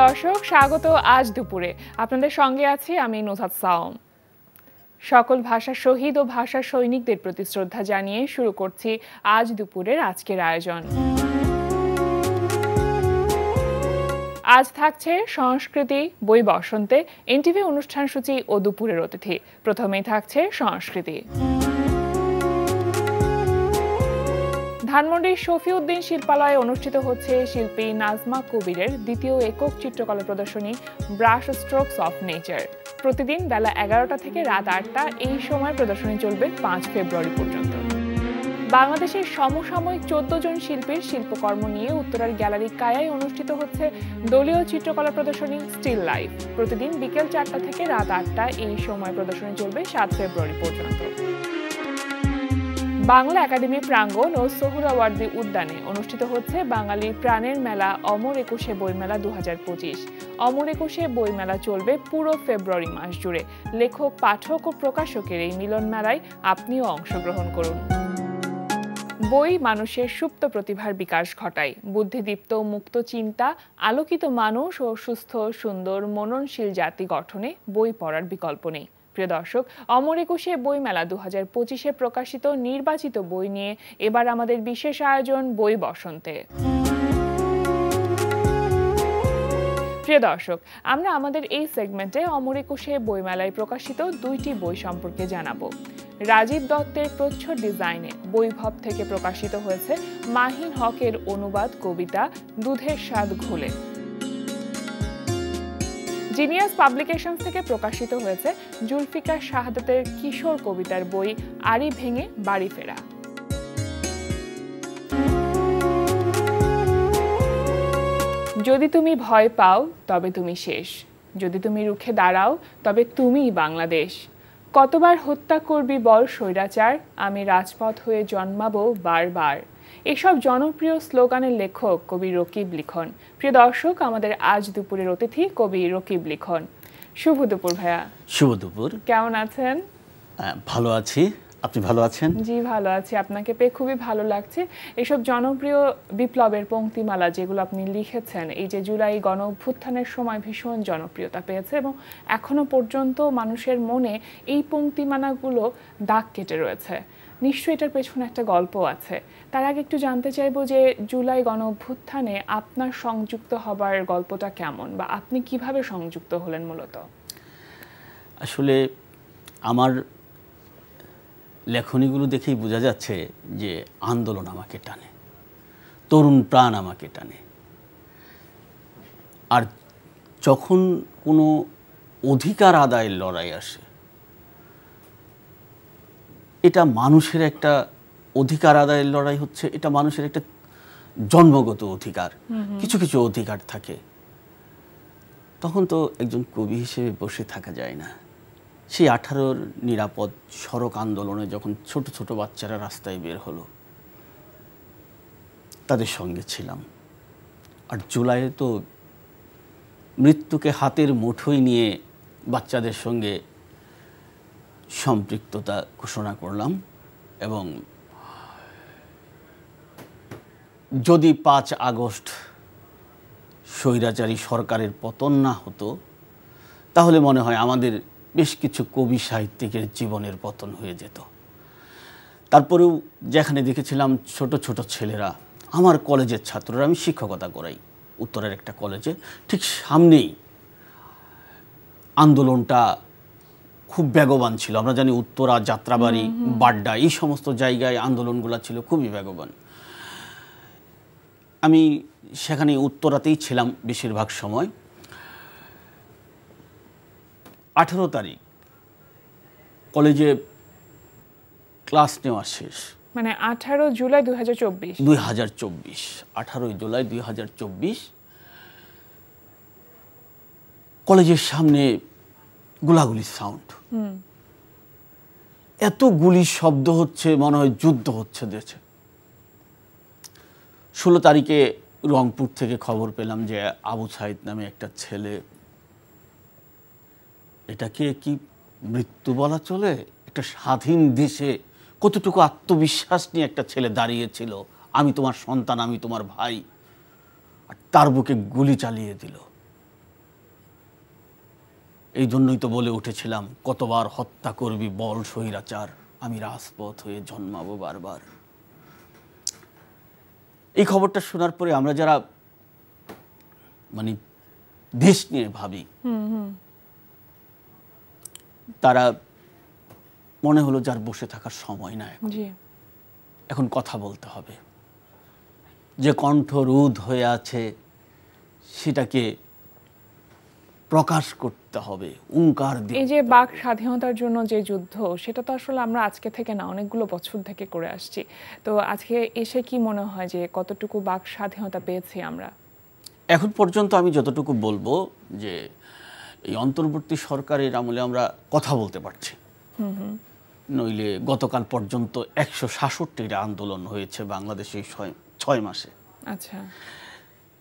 দর্শক, স্বাগত আজ দুপুরে। আপনাদের সঙ্গে আছি আমি নুসরাত সাওম। সকল ভাষার শহীদ ও ভাষার সৈনিকদের প্রতি শ্রদ্ধা জানিয়ে শুরু করছি আজ দুপুরের আজকের আয়োজন। আজ থাকছে সংস্কৃতি, বই বসন্তে, এনটিভি অনুষ্ঠান সূচি ও দুপুরের অতিথি। প্রথমেই থাকছে সংস্কৃতি। ধানমন্ডির শফিউদ্দিন শিল্পালয়ে অনুষ্ঠিত হচ্ছে শিল্পী নাজমা কবিরের দ্বিতীয় একক চিত্রকলা প্রদর্শনী ব্রাশ স্ট্রোকস অফ নেচার। প্রতিদিন বেলা 11টা থেকে রাত 8টা এই সময় প্রদর্শনী চলবে 5 ফেব্রুয়ারি পর্যন্ত। বাংলাদেশের সমসাময়িক 14 জন শিল্পীর শিল্পকর্ম নিয়ে উত্তরার গ্যালারি কায়ায় অনুষ্ঠিত হচ্ছে দলীয় চিত্রকলা প্রদর্শনী স্টিল লাইফ। প্রতিদিন বিকেল 4টা থেকে রাত 8টা এই সময় প্রদর্শনী চলবে 7 ফেব্রুয়ারি পর্যন্ত। বাংলা একাডেমি প্রাঙ্গণ ও সোহরাওয়ার্দী উদ্যানে অনুষ্ঠিত হচ্ছে বাঙালির প্রাণের মেলা অমর একুশে বইমেলা 2025। অমর একুশে বইমেলা চলবে পুরো ফেব্রুয়ারি মাস জুড়ে। লেখক, পাঠক ও প্রকাশকের এই মিলন মেলায় আপনিও অংশগ্রহণ করুন। বই মানুষের সুপ্ত প্রতিভার বিকাশ ঘটায়। বুদ্ধিদীপ্ত, মুক্ত চিন্তা, আলোকিত মানুষ ও সুস্থ, সুন্দর, মননশীল জাতি গঠনে বই পড়ার বিকল্প নেই। প্রিয় দর্শক, অমর একুশে বইমেলা 2025-এ প্রকাশিত নির্বাচিত বই নিয়ে এবার আমাদের বিশেষ আয়োজন বই বসন্তে। প্রিয় দর্শক, আমরা আমাদের এই সেগমেন্টে অমর একুশে বইমেলায় প্রকাশিত 2টি বই সম্পর্কে জানাবো। রাজীব দত্তের প্রচ্ছদ ডিজাইনে বৈভব থেকে প্রকাশিত হয়েছে মাহিন হকের অনুবাদ কবিতা দুধের স্বাদ ঘোলে। জিনিয়াস পাবলিকেশনস থেকে প্রকাশিত হয়েছে জুলফিকার শাহাদাতের কিশোর কবিতার বই আড়ি ভেঙে বাড়ি ফেরা। যদি তুমি ভয় পাও তবে তুমি শেষ, যদি তুমি রুখে দাঁড়াও তবে তুমিই বাংলাদেশ। কতবার হত্যা করবি বল স্বৈরাচার, আমি রাজপথ হয়ে জন্মাবো বারবার। এসব জনপ্রিয় স্লোগানের লেখক কবি রকিব লিখন। প্রিয় দর্শক, আমাদের আজ দুপুরের অতিথি কবি রকিব লিখন। শুভ দুপুর ভাইয়া। শুভ দুপুর। কেমন আছেন? ভালো আছি, আপনি ভালো আছেন? জি ভালো আছি, আপনাকে পেয়ে খুবই ভালো লাগছে। এসব জনপ্রিয় বিপ্লবের পংক্তিমালা যেগুলো আপনি লিখেছেন, এই যে জুলাই গণ অভ্যুত্থানের সময় ভীষণ জনপ্রিয়তা পেয়েছে এবং এখনো পর্যন্ত মানুষের মনে এই পংক্তিমালাগুলো দাগ কেটে রয়েছে। নিশ্চয়ই এটার পেছনে একটা গল্প আছে। তার আগে একটু জানতে চাইবো যে জুলাই গণ অভ্যুত্থানে আপনার সংযুক্ত হবার গল্পটা কেমন, বা আপনি কিভাবে সংযুক্ত হলেন মূলত? আসলে আমার লেখনীগুলো দেখেই বোঝা যাচ্ছে যে আন্দোলন আমাকে টানে, তরুণ প্রাণ আমাকে টানে। আর যখন কোনো অধিকার আদায়ের লড়াই আসে, এটা মানুষের একটা অধিকার আদায়ের লড়াই হচ্ছে, এটা মানুষের একটা জন্মগত অধিকার। কিছু কিছু অধিকার থাকে, তখন তো একজন কবি হিসেবে বসে থাকা যায় না। সেই 18-র নিরাপদ সড়ক আন্দোলনে যখন ছোট ছোট বাচ্চারা রাস্তায় বের হলো, তাদের সঙ্গে ছিলাম। আর জুলাইয়ে তো মৃত্যুকে হাতের মুঠোয় নিয়ে বাচ্চাদের সঙ্গে সম্পৃক্ততা ঘোষণা করলাম। এবং যদি 5 আগস্ট স্বৈরাচারী সরকারের পতন না হতো, তাহলে মনে হয় আমাদের বেশ কিছু কবি সাহিত্যিকের জীবনের পতন হয়ে যেত। তারপরেও যেখানে দেখেছিলাম ছোট ছোট ছেলেরা, আমার কলেজের ছাত্ররা, আমি শিক্ষকতা করাই উত্তরের একটা কলেজে, ঠিক সামনেই আন্দোলনটা খুব বেগবান ছিল। আমরা জানি উত্তরা, যাত্রাবাড়ি, বাড্ডা, এই সমস্ত জায়গায় আন্দোলনগুলো ছিল খুবই বেগবান। আমি সেখানে উত্তরাতেই ছিলাম বেশিরভাগ সময়। 18 তারিখ কলেজে ক্লাস নেওয়া শেষ, মানে 18 জুলাই 2024। 18 জুলাই 2024 কলেজের সামনে গোলাগুলির সাউন্ড। এত গুলির শব্দ হচ্ছে, মনে হয় যুদ্ধ হচ্ছে দেশে। 16 তারিখে রংপুর থেকে খবর পেলাম যে আবু সাইদ নামে একটা ছেলে, এটাকে কি মৃত্যু বলা চলে? একটা স্বাধীন দেশে কতটুকু আত্মবিশ্বাস নিয়ে একটা ছেলে দাঁড়িয়েছিল, আমি তোমার সন্তান, আমি তোমার ভাই, আর তার বুকে গুলি চালিয়ে দিল। এই জন্যই তো বলে উঠেছিলাম, কতবার হত্যা করবি বল স্বৈরাচার, আমি রাজপথ হয়ে জন্মাবো বারবার। এই খবরটা শোনার পরে আমরা যারা মানে দেশ নিয়ে ভাবি, তারা মনে হলো যার বসে থাকার সময় না, এখন কথা বলতে হবে। যে কণ্ঠ রোধ হয়ে আছে সেটাকে প্রকাশ করতে হবে, হুঙ্কার দিয়ে। এই যে বাক স্বাধীনতার জন্য যে যুদ্ধ, সেটা তো আসলে আমরা আজকে থেকে না, অনেকগুলো বছর থেকে করে আসছি। তো আজকে এসে কি মনে হয় যে কতটুকু বাক স্বাধীনতা পেয়েছি আমরা? এখন পর্যন্ত আমি যতটুকু বলবো যে এই অন্তর্বর্তী সরকারের আমলে আমরা কথা বলতে পারছি। নইলে গতকাল পর্যন্ত 166টা আন্দোলন হয়েছে বাংলাদেশে 6 মাসে। আচ্ছা,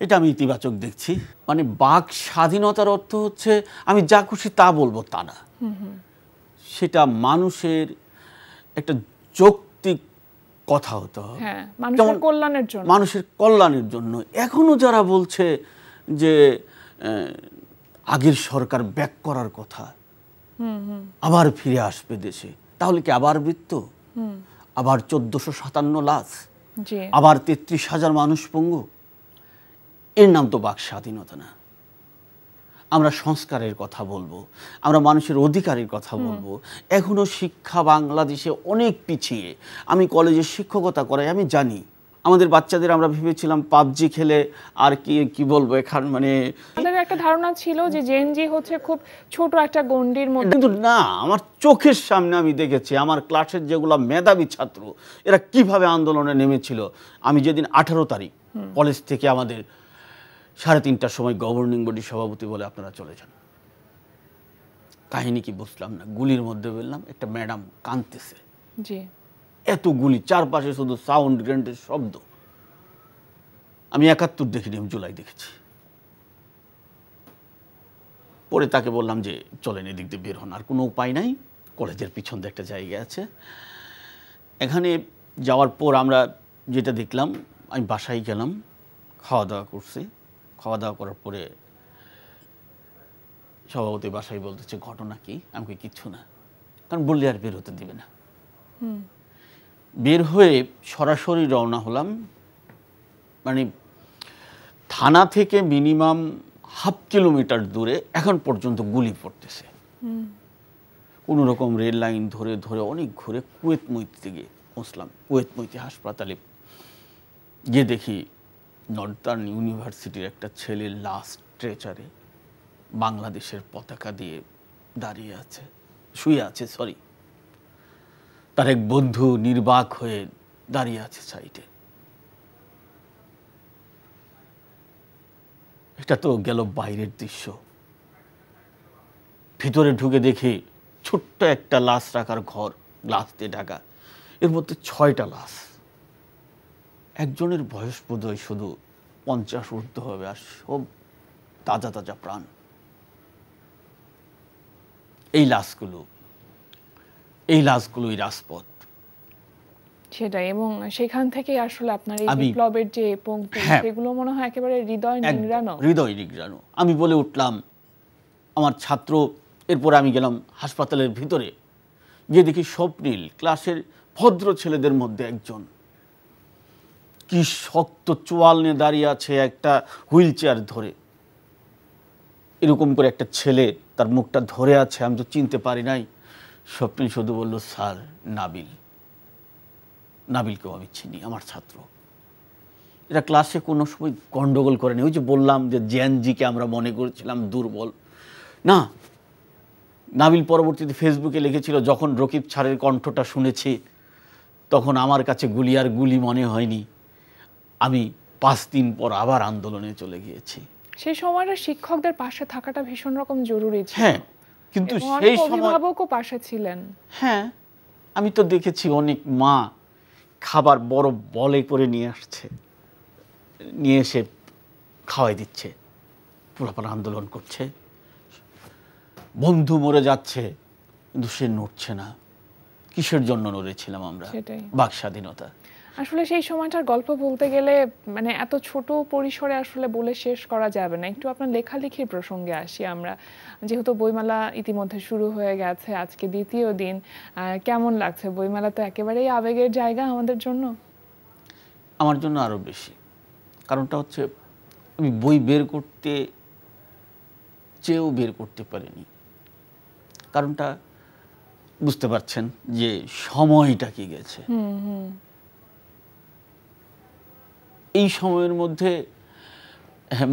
এটা আমি ইতিবাচক দেখছি। মানে বাক স্বাধীনতার অর্থ হচ্ছে আমি যা খুশি তা বলবো তা না, সেটা মানুষের একটা যৌক্তিক কথা হতে হবে, মানুষের কল্যাণের জন্য, মানুষের কল্যাণের জন্য। এখনো যারা বলছে যে আগের সরকার ব্যাক করার কথা, আবার ফিরে আসবে দেশে, তাহলে কি আবার মৃত্যু, আবার 1457 লাশ, আবার 33,000 মানুষ পঙ্গু? এর নাম তো বাক স্বাধীনতা না। আমরা সংস্কারের কথা বলবো, আমরা মানুষের অধিকারের কথা বলবো। এখনো শিক্ষা বাংলাদেশে অনেক পিছিয়ে। আমি কলেজে শিক্ষকতা করাই, আমি জানি আমাদের বাচ্চাদের আমরা ভেবেছিলাম পাবজি খেলে আর কি বলবো, এখন মানে আমাদের একটা ধারণা ছিল যে জেনজি হচ্ছে খুব ছোট একটা গণ্ডির মধ্যে, কিন্তু না, আমার চোখের সামনে আমি দেখেছি আমার ক্লাসের যেগুলো মেধাবী ছাত্র এরা কিভাবে আন্দোলনে নেমেছিল। আমি যেদিন 18 তারিখ কলেজ থেকে আমাদের 3:30টার সময় গভর্নিং বডি সভাপতি বলে আপনারা চলে যান, কাহিনী কি বুঝলাম না, গুলির মধ্যে বললাম একটা ম্যাডাম কাঁদতেছে, এত গুলি, চারপাশে শুধু সাউন্ড গ্রেনেডের শব্দ। আমি 71 দেখিনি, আমি জুলাই দেখেছি। পরে তাকে বললাম যে চলেন এদিক দিয়ে বের হন, আর কোনো উপায় নাই, কলেজের পিছন দিয়ে একটা জায়গা আছে। এখানে যাওয়ার পর আমরা যেটা দেখলাম, আমি বাসায় গেলাম, খাওয়া দাওয়া করছি। খাওয়া দাওয়া করার পরে সভাপতি বাসায় বলতেছে ঘটনা কি? আমাকে কিচ্ছু না, কারণ বললে আর বের হতে দিবে না। বের হয়ে সরাসরি রওনা হলাম, মানে থানা থেকে মিনিমাম ½ কিলোমিটার দূরে এখন পর্যন্ত গুলি পড়তেছে। কোনো রকম রেল লাইন ধরে ধরে অনেক ঘুরে কুয়েত মৈত্রী গিয়ে পৌঁছলাম। কুয়েত মৈত্রী হাসপাতালে গিয়ে দেখি নর্দার্ন ইউনিভার্সিটির একটা ছেলের লাশ স্ট্রেচারে বাংলাদেশের পতাকা দিয়ে দাঁড়িয়ে আছে, শুয়ে আছে, সরি, তার এক বন্ধু নির্বাক হয়ে দাঁড়িয়ে আছে সাইডে। এটা তো গেল বাইরের দৃশ্য। ভিতরে ঢুকে দেখি ছোট্ট একটা লাশ রাখার ঘর, গ্লাস দিয়ে ঢাকা, এর মধ্যে 6টা লাশ। একজনের বয়স বোধহয় শুধু 50 ঊর্ধ্ব হবে, আর সব তাজা তাজা প্রাণ। এই লাশগুলোই রাজপথ। সেটাই, এবং সেখান থেকে আসলে আপনার এই বিপ্লবের যে পংক্তি, সেগুলো মনে হয় একেবারে হৃদয় নিংড়ানো। আমি বলে উঠলাম, আমার ছাত্র, এরপরে আমি গেলাম হাসপাতালের ভিতরে, গিয়ে দেখি স্বপ্নীল ক্লাসের ভদ্র ছেলেদের মধ্যে একজন, কি শক্ত চোয়াল নিয়ে দাঁড়িয়ে আছে, একটা হুইল চেয়ার ধরে, এরকম করে একটা ছেলে তার মুখটা ধরে আছে। আমি তো চিনতে পারি নাই। স্বপ্নীল শুধু বলল, স্যার নাবিলকেও আমি চিনি, আমার ছাত্র। এরা ক্লাসে কোনো সময় গন্ডগোল করেনি। ওই যে বললাম যে জেএনজিকে আমরা মনে করেছিলাম দুর্বল, না। নাবিল পরবর্তীতে ফেসবুকে লিখেছিল, যখন রকিব স্যারের কণ্ঠটা শুনেছি তখন আমার কাছে গুলি আর গুলি মনে হয়নি, আমি 5 দিন পর আবার আন্দোলনে চলে গিয়েছি। সেই সময়টা শিক্ষকদের পাশে থাকাটা ভীষণ রকম জরুরি ছিল। হ্যাঁ, কিন্তু সেই সময় অভিভাবকও পাশে ছিলেন। হ্যাঁ, আমি তো দেখেছি অনেক মা খাবার বড় বলে করে নিয়ে আসছে, নিয়ে এসে খাওয়াই দিচ্ছে, পুরোপুরি আন্দোলন করছে। বন্ধু মরে যাচ্ছে কিন্তু সে নড়ছে না। কিসের জন্য নড়েছিলাম আমরা? বাক স্বাধীনতা। আসলে সেই সময়টার গল্প বলতে গেলে মানে এত ছোট পরিসরে আসলে বলে শেষ করা যাবে না। একটু আপনার লেখালেখির প্রসঙ্গে আসি আমরা। যেহেতু বইমেলা ইতিমধ্যে শুরু হয়ে গেছে, আজকে দ্বিতীয় দিন। কেমন লাগছে? বইমেলা তো একেবারেই আবেগের জায়গা আমাদের জন্য। আমার জন্য আরো বেশি। কারণটা হচ্ছে আমি বই বের করতে চেয়েও বের করতে পারিনি। কারণটা বুঝতে পারছেন যে সময়টা কি গেছে। এই সময়ের মধ্যে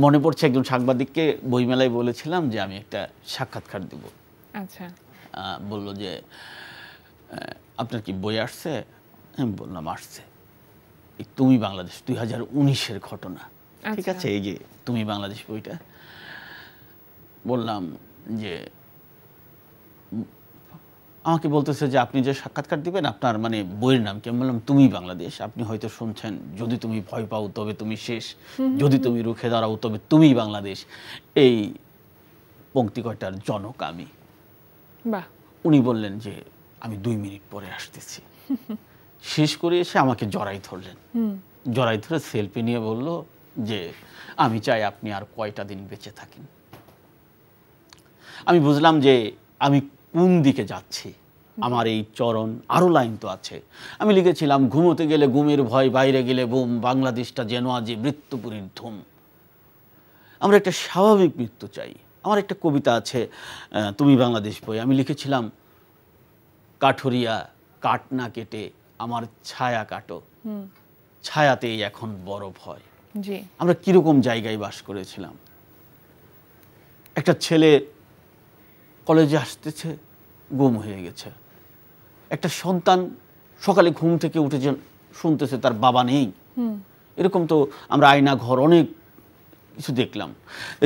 মনে পড়ছে একজন সাংবাদিককে বইমেলায় বলেছিলাম যে আমি একটা সাক্ষাৎকার দেব। আচ্ছা। বলল যে আপনার কি বই আসছে? আমি বললাম আসছে। এই তুমি বাংলাদেশ 2019-এর ঘটনা, ঠিক আছে, এই যে তুমি বাংলাদেশ বইটা। বললাম যে আমাকে বলতেছে যে আপনি যে সাক্ষাৎকার দিবেন আপনার মানে বইয়ের নাম কি? আমি বললাম তুমি বাংলাদেশ। আপনি হয়তো শুনছেন যদি তুমি ভয় পাও তবে তুমি শেষ, যদি তুমি রুখে দাঁড়াও তবে তুমি বাংলাদেশ। এই পংক্তি কয়টার জনক আমি। বাহ। উনি বললেন যে আমি 2 মিনিট পরে আসতেছি। শেষ করে এসে আমাকে জড়াই ধরলেন। জড়াই ধরে সেলফি নিয়ে বলল যে আমি চাই আপনি আর কয়টা দিন বেঁচে থাকেন। আমি বুঝলাম যে আমি কোন দিকে যাচ্ছি। আমার এই চরণ, আরো লাইন তো আছে। আমি লিখেছিলাম ঘুমোতে গেলে ঘুমের ভয়, বাইরে গেলে বুম, বাংলাদেশটা যেন আজই মৃত্যুপুরীর ধুম। আমরা একটা স্বাভাবিক মৃত্যু চাই। আমার একটা কবিতা আছে তুমি বাংলাদেশ বই, আমি লিখেছিলাম কাঠুরিয়া কাঠ না কেটে আমার ছায়া কাটো, ছায়াতেই এখন বড় ভয়। জি। আমরা কিরকম জায়গায় বাস করেছিলাম। একটা ছেলে কলেজে আসতেছে, গুম হয়ে গেছে। একটা সন্তান সকালে ঘুম থেকে উঠে শুনতেছে তার বাবা নেই। এরকম তো আমরা আয়না ঘর অনেক কিছু দেখলাম।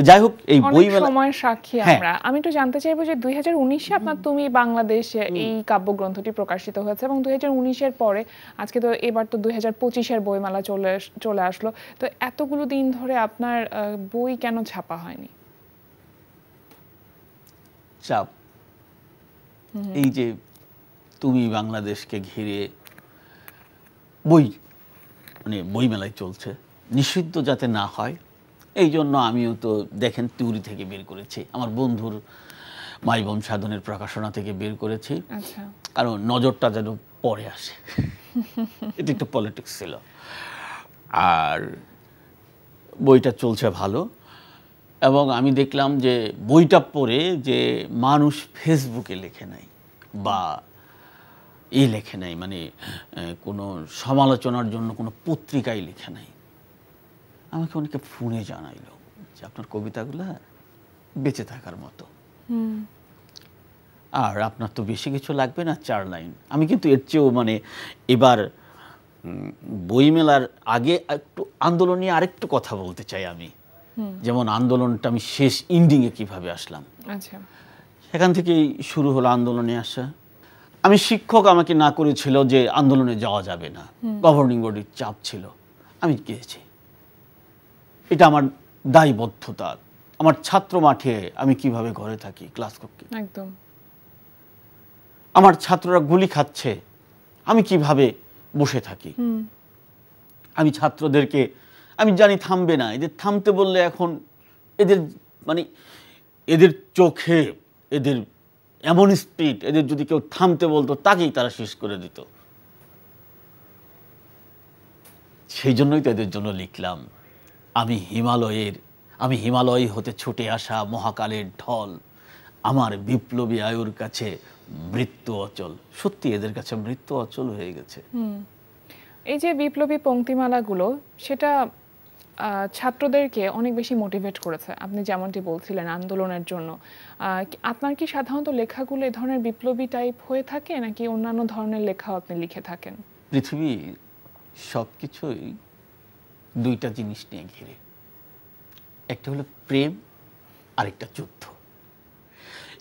যাই হোক, এই বইমেলা সময়ের সাক্ষী আমরা। আমি একটু জানতে চাইবো যে 2019-এ আপনার তুমি বাংলাদেশে এই কাব্যগ্রন্থটি প্রকাশিত হয়েছে এবং 2019-এর পরে আজকে তো এবার তো 2025-এর বইমেলা চলে আসলো। তো এতগুলো দিন ধরে আপনার বই কেন ছাপা হয়নি? চাপ। এই যে তুমি বাংলাদেশকে ঘিরে বই মানে বইমেলায় চলছে, নিষিদ্ধ যাতে না হয় এই জন্য আমিও তো দেখেন তিউরি থেকে বের করেছি, আমার বন্ধুর মাইবম সাধনের প্রকাশনা থেকে বের করেছি। আচ্ছা। কারণ নজরটা যেন পরে আসে। এটা একটা পলিটিক্স ছিল। আর বইটা চলছে ভালো এবং আমি দেখলাম যে বইটা পড়ে যে মানুষ ফেসবুকে লেখে নাই বা লেখে নাই, মানে কোনো সমালোচনার জন্য কোনো পত্রিকায় লেখে নাই। আমাকে অনেকে ফোনে জানাইলো যে আপনার কবিতাগুলো বেঁচে থাকার মতো, আর আপনার তো বেশি কিছু লাগবে না, 4 লাইন। আমি কিন্তু এর চেয়েও মানে এবার বইমেলার আগে একটু আন্দোলন নিয়ে আরেকটু কথা বলতে চাই আমি। যেমন আন্দোলনটা আমি শেষ ইন্ডিংয়ে কিভাবে আসলাম। আচ্ছা। সেখান থেকেই শুরু হলো আন্দোলনে আসা। আমি শিক্ষক আমাকে না করেছিল যে আন্দোলনে যাওয়া যাবে না, গভর্নিং বডির চাপ ছিল, আমি গিয়েছি। এটা আমার দায়বদ্ধতা। আমার ছাত্র মাঠে আমি কিভাবে ঘরে থাকি, ক্লাস করতে, একদম। আমার ছাত্ররা গুলি খাচ্ছে, আমি কিভাবে বসে থাকি। আমি ছাত্রদেরকে, আমি জানি থামবে না, এদের থামতে বললে এখন এদের মানে এদের চোখে এদের এমন স্পিড, এদের যদি কেউ থামতে বলতো তাকেই তারা শেষ করে দিত। সেই জন্যই তো এদের জন্য লিখলাম আমি হিমালয় হতে ছুটে আসা মহাকালের ঢল, আমার বিপ্লবী আয়ুর কাছে মৃত্যু অচল। সত্যি এদের কাছে মৃত্যু অচল হয়ে গেছে। এই যে বিপ্লবী পংক্তিমালাগুলো, সেটা ছাত্রদেরকে অনেক বেশি মোটিভেট করেছে, আপনি যেমনটি বলছিলেন আন্দোলনের জন্য। আপনার কি সাধারণত লেখাগুলো এই ধরনের বিপ্লবী টাইপ হয়ে থাকে নাকি অন্যান্য ধরনের লেখাও আপনি লিখে থাকেন? পৃথিবী সব কিছুই 2টা জিনিস নিয়ে ঘিরে, একটা হলো প্রেম, আরেকটা যুদ্ধ,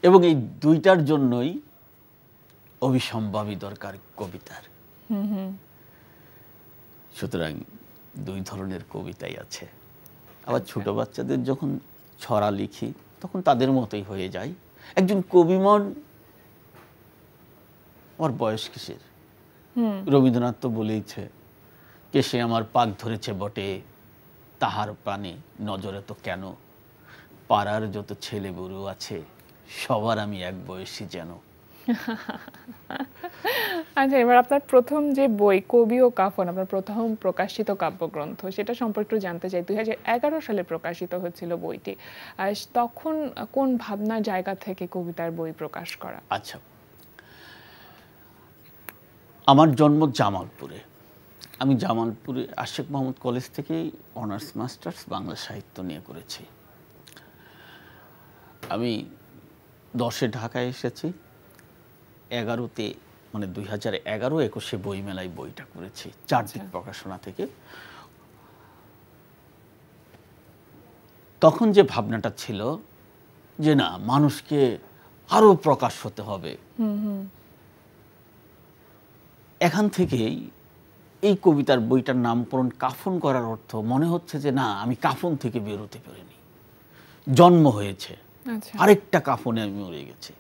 এবং এই 2টার জন্যই অবিসম্ভাবী দরকার কবিতার। সুতরাং 2 ধরনের কবিতাই আছে। আবার ছোট বাচ্চাদের যখন ছড়া লিখি তখন তাদের মতোই হয়ে যায়। একজন কবিমন আমার বয়স কিসের? রবীন্দ্রনাথ তো বলেইছে কেশে আমার পাক ধরেছে বটে, তাহার প্রাণে নজরে তো কেন, পাড়ার যত ছেলে বুড়ো আছে সবার আমি এক বয়সী যেন। আচ্ছা, এবার আপনার প্রথম যে বই কবি ও কাফন, আপনার প্রথম প্রকাশিত কাব্যগ্রন্থ, সেটা সম্পর্কে একটু জানতে চাই। 2011 সালে প্রকাশিত হচ্ছিল বইটি। আর তখন কোন ভাবনার জায়গা থেকে কবিতার বই প্রকাশ করা? আচ্ছা, আমার জন্ম জামালপুরে। আমি জামালপুরে আশেক মোহাম্মদ কলেজ থেকেই অনার্স মাস্টার্স বাংলা সাহিত্য নিয়ে করেছি। আমি 10-এ ঢাকায় এসেছি, 11-তে মানে 2011-21 বইমেলায় বইটা করেছি চারদিক প্রকাশনা থেকে। তখন যে ভাবনাটা ছিল যে না, মানুষকে আরো প্রকাশ হতে হবে, এখান থেকেই এই কবিতার বইটার নামকরণ কাফন করার অর্থ মনে হচ্ছে যে না, আমি কাফন থেকে বেরোতে পারিনি, জন্ম হয়েছে আরেকটা কাফনে আমি মরে গেছি।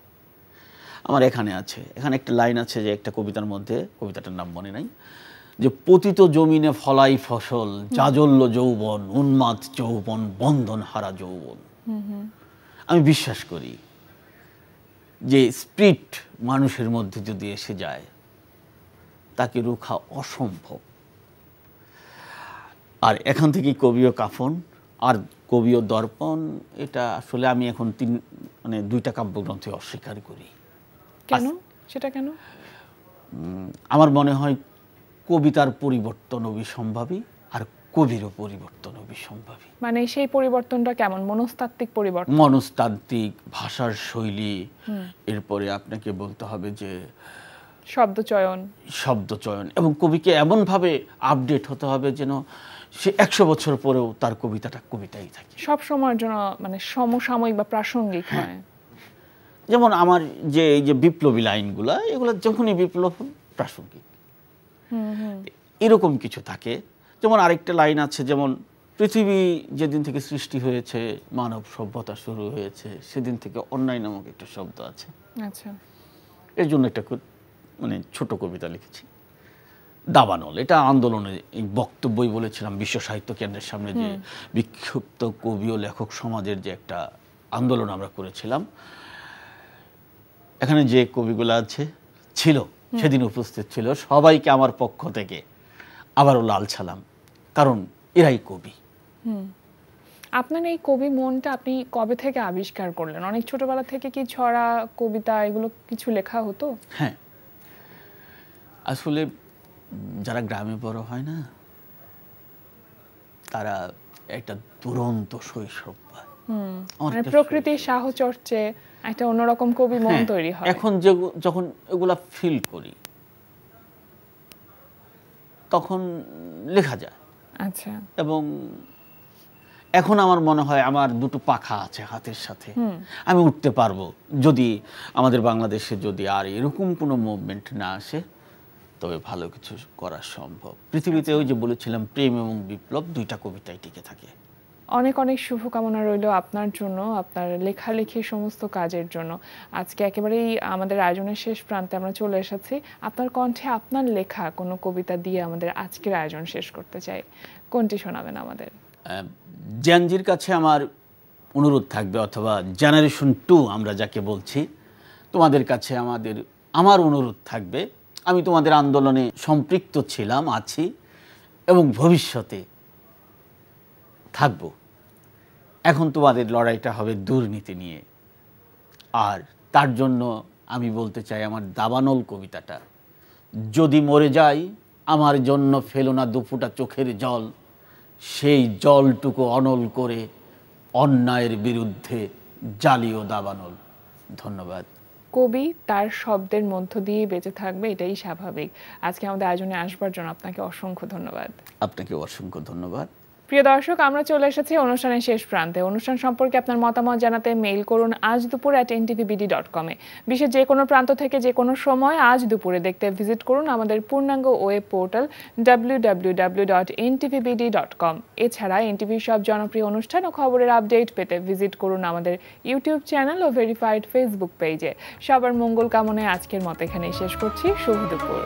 আমার এখানে আছে, এখানে একটা লাইন আছে যে একটা কবিতার মধ্যে, কবিতাটার নাম মনে নাই, যে পতিত জমিনে ফলাই ফসল, জাজল্য যৌবন, উন্মাদ যৌবন, বন্ধন হারা যৌবন। আমি বিশ্বাস করি যে স্পিরিট মানুষের মধ্যে যদি এসে যায় তাকে রোখা অসম্ভব। আর এখান থেকে কবিও কাফন আর কবিও দর্পণ, এটা আসলে আমি এখন মানে 2টা কাব্যগ্রন্থে অস্বীকার করি। কেন? সেটা কেন? আমার মনে হয় কবিতার পরিবর্তন অবিসম্ভাবী আর কবিরও পরিবর্তন অবিসম্ভাবী। মানে সেই পরিবর্তনটা কেমন? মনস্তাত্ত্বিক পরিবর্তন? মনস্তাত্ত্বিক, ভাষার শৈলী, এরপরে আপনাকে বলতে হবে যে শব্দচয়ন, এবং কবিকে এমনভাবে আপডেট হতে হবে যেন সে 100 বছর পরেও তার কবিতাটা কবিতাই থাকে, সব সময়ের জন্য, মানে সমসাময়িক বা প্রাসঙ্গিক হয়। যেমন আমার যে এই যে বিপ্লবী লাইনগুলা, এগুলো যখনই বিপ্লব প্রাসঙ্গিক, এরকম কিছু থাকে। যেমন আরেকটা লাইন আছে, যেমন পৃথিবী যেদিন থেকে সৃষ্টি হয়েছে, মানব সভ্যতা শুরু হয়েছে, সেদিন থেকে অন্যায় নামক একটা শব্দ আছে। আচ্ছা, এর জন্য একটা মানে ছোট কবিতা লিখেছি, দাবানল। এটা আন্দোলনে এই বক্তব্যই বলেছিলাম বিশ্ব সাহিত্য কেন্দ্রের সামনে, যে বিক্ষুব্ধ কবি ও লেখক সমাজের যে একটা আন্দোলন আমরা করেছিলাম। এখানে যে কবিগুলো ছিল সেদিন উপস্থিত ছিল, সবাইকে আমার পক্ষ থেকে আবারও লাল সালাম, কারণ এরাই কবি। আপনার এই কবি মনটা আপনি কবে থেকে আবিষ্কার করলেন? অনেক ছোটবেলা থেকে কি ছড়া, কবিতা এগুলো কিছু লেখা হতো? হ্যাঁ, আসলে যারা গ্রামে বড় হয় না, তারা একটা দুরন্ত শৈশব পায়, মানে প্রকৃতির সাহচর্যে একটা অন্যরকম কবি মন তৈরি হয়। এখন যখন এগুলা ফিল করি তখন লেখা যায়। আচ্ছা, এবং এখন আমার মনে হয় আমার 2টো পাখা আছে হাতের সাথে, আমি উঠতে পারবো যদি আমাদের বাংলাদেশে যদি আর এরকম কোনো মুভমেন্ট না আসে, তবে ভালো কিছু করা সম্ভব। পৃথিবীতে ওই যে বলেছিলাম, প্রেম এবং বিপ্লব 2টা কবিতায় টিকে থাকে। অনেক অনেক শুভকামনা রইল আপনার জন্য, আপনার লেখালেখির সমস্ত কাজের জন্য। আজকে একেবারেই আমাদের আয়োজনের শেষ প্রান্তে আমরা চলে এসেছি। আপনার কণ্ঠে আপনার লেখা কোনো কবিতা দিয়ে আমাদের আজকের আয়োজন শেষ করতে চাই। কোনটি শোনাবেন আমাদের? জেনজির কাছে আমার অনুরোধ থাকবে, অথবা জেনারেশন 2 আমরা যাকে বলছি, তোমাদের কাছে আমার অনুরোধ থাকবে, আমি তোমাদের আন্দোলনে সম্পৃক্ত ছিলাম, আছি এবং ভবিষ্যতে থাকব। এখন তোমাদের লড়াইটা হবে দুর্নীতি নিয়ে, আর তার জন্য আমি বলতে চাই আমার দাবানল কবিতাটা, যদি মরে যাই আমার জন্য ফেলো না দুফোঁটা চোখের জল, সেই জলটুকু অনল করে অন্যায়ের বিরুদ্ধে জ্বালিও দাবানল। ধন্যবাদ। কবি তার শব্দের মধ্য দিয়ে বেঁচে থাকবে, এটাই স্বাভাবিক। আজকে আমাদের আয়োজনে আসবার জন্য আপনাকে অসংখ্য ধন্যবাদ। আপনাকে অসংখ্য ধন্যবাদ। প্রিয় দর্শক, আমরা চলে এসেছি অনুষ্ঠানের শেষ প্রান্তে। অনুষ্ঠান সম্পর্কে আপনার মতামত জানাতে মেইল করুন আজ দুপুর @ntvbd.com-এ। বিশ্বের যে কোনো প্রান্ত থেকে যে কোনো সময় আজ দুপুরে দেখতে ভিজিট করুন আমাদের পূর্ণাঙ্গ ওয়েব পোর্টাল www.ntvbd.com। এছাড়া এনটিভির সব জনপ্রিয় অনুষ্ঠান ও খবরের আপডেট পেতে ভিজিট করুন আমাদের ইউটিউব চ্যানেল ও ভেরিফাইড ফেসবুক পেজে। সবার মঙ্গল কামনায় আজকের মতো এখানেই শেষ করছি। শুভ দুপুর।